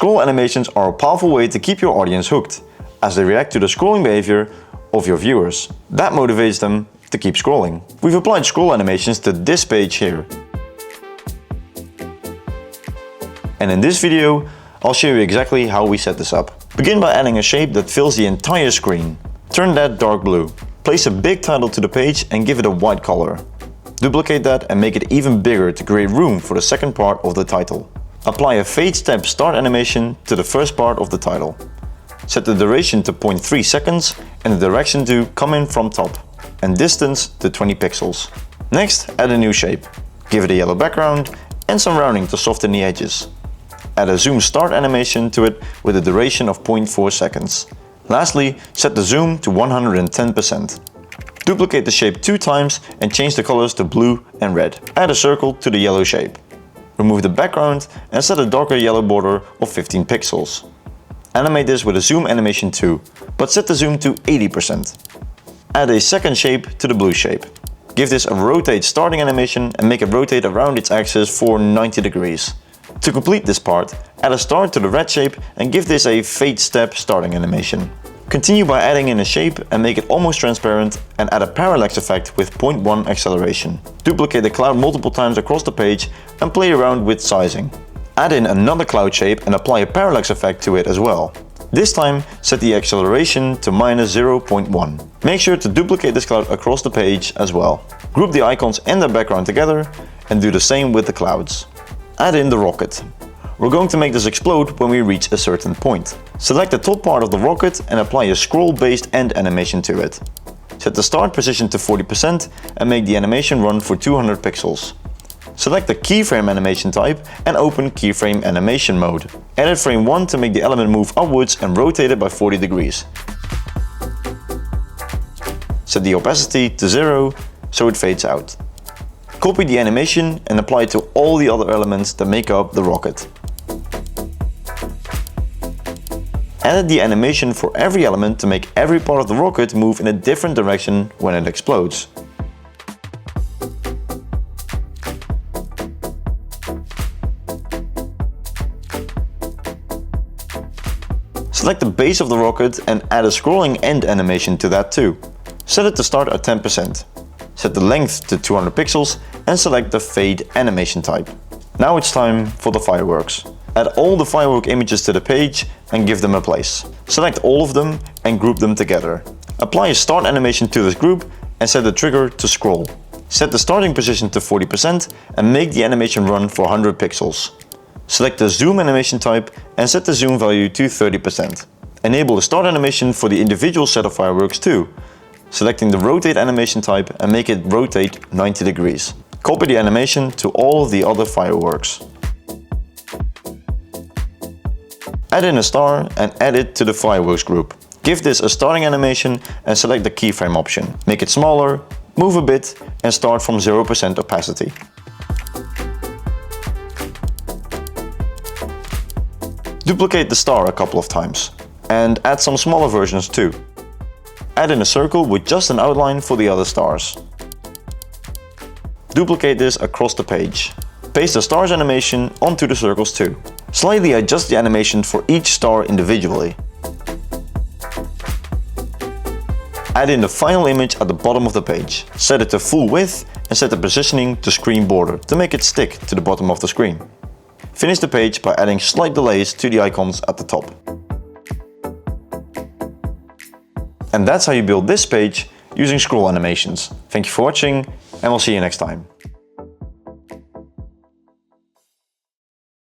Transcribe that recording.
Scroll animations are a powerful way to keep your audience hooked, as they react to the scrolling behavior of your viewers. That motivates them to keep scrolling. We've applied scroll animations to this page here. And in this video, I'll show you exactly how we set this up. Begin by adding a shape that fills the entire screen. Turn that dark blue. Place a big title to the page and give it a white color. Duplicate that and make it even bigger to create room for the second part of the title. Apply a fade step start animation to the first part of the title. Set the duration to 0.3 seconds and the direction to come in from top, and distance to 20 pixels. Next, add a new shape. Give it a yellow background and some rounding to soften the edges. Add a zoom start animation to it with a duration of 0.4 seconds. Lastly, set the zoom to 110%. Duplicate the shape 2 times and change the colors to blue and red. Add a circle to the yellow shape. Remove the background and set a darker yellow border of 15 pixels. Animate this with a zoom animation too, but set the zoom to 80%. Add a second shape to the blue shape. Give this a rotate starting animation and make it rotate around its axis for 90 degrees. To complete this part, add a star to the red shape and give this a fade step starting animation. Continue by adding in a shape and make it almost transparent and add a parallax effect with 0.1 acceleration. Duplicate the cloud multiple times across the page and play around with sizing. Add in another cloud shape and apply a parallax effect to it as well. This time, set the acceleration to -0.1. Make sure to duplicate this cloud across the page as well. Group the icons and their background together and do the same with the clouds. Add in the rocket. We're going to make this explode when we reach a certain point. Select the top part of the rocket and apply a scroll-based end animation to it. Set the start position to 40% and make the animation run for 200 pixels. Select the keyframe animation type and open keyframe animation mode. Edit frame 1 to make the element move upwards and rotate it by 40 degrees. Set the opacity to 0 so it fades out. Copy the animation and apply it to all the other elements that make up the rocket. Edit the animation for every element to make every part of the rocket move in a different direction when it explodes. Select the base of the rocket and add a scrolling end animation to that too. Set it to start at 10%. Set the length to 200 pixels and select the fade animation type. Now it's time for the fireworks. Add all the firework images to the page and give them a place. Select all of them and group them together. Apply a start animation to this group and set the trigger to scroll. Set the starting position to 40% and make the animation run for 100 pixels. Select the zoom animation type and set the zoom value to 30%. Enable the start animation for the individual set of fireworks too, selecting the rotate animation type and make it rotate 90 degrees. Copy the animation to all of the other fireworks. Add in a star and add it to the fireworks group. Give this a starting animation and select the keyframe option. Make it smaller, move a bit and start from 0% opacity. Duplicate the star a couple of times and add some smaller versions too. Add in a circle with just an outline for the other stars. Duplicate this across the page. Paste the stars animation onto the circles too. Slightly adjust the animation for each star individually. Add in the final image at the bottom of the page. Set it to full width and set the positioning to screen border to make it stick to the bottom of the screen. Finish the page by adding slight delays to the icons at the top. And that's how you build this page using scroll animations. Thank you for watching and we'll see you next time.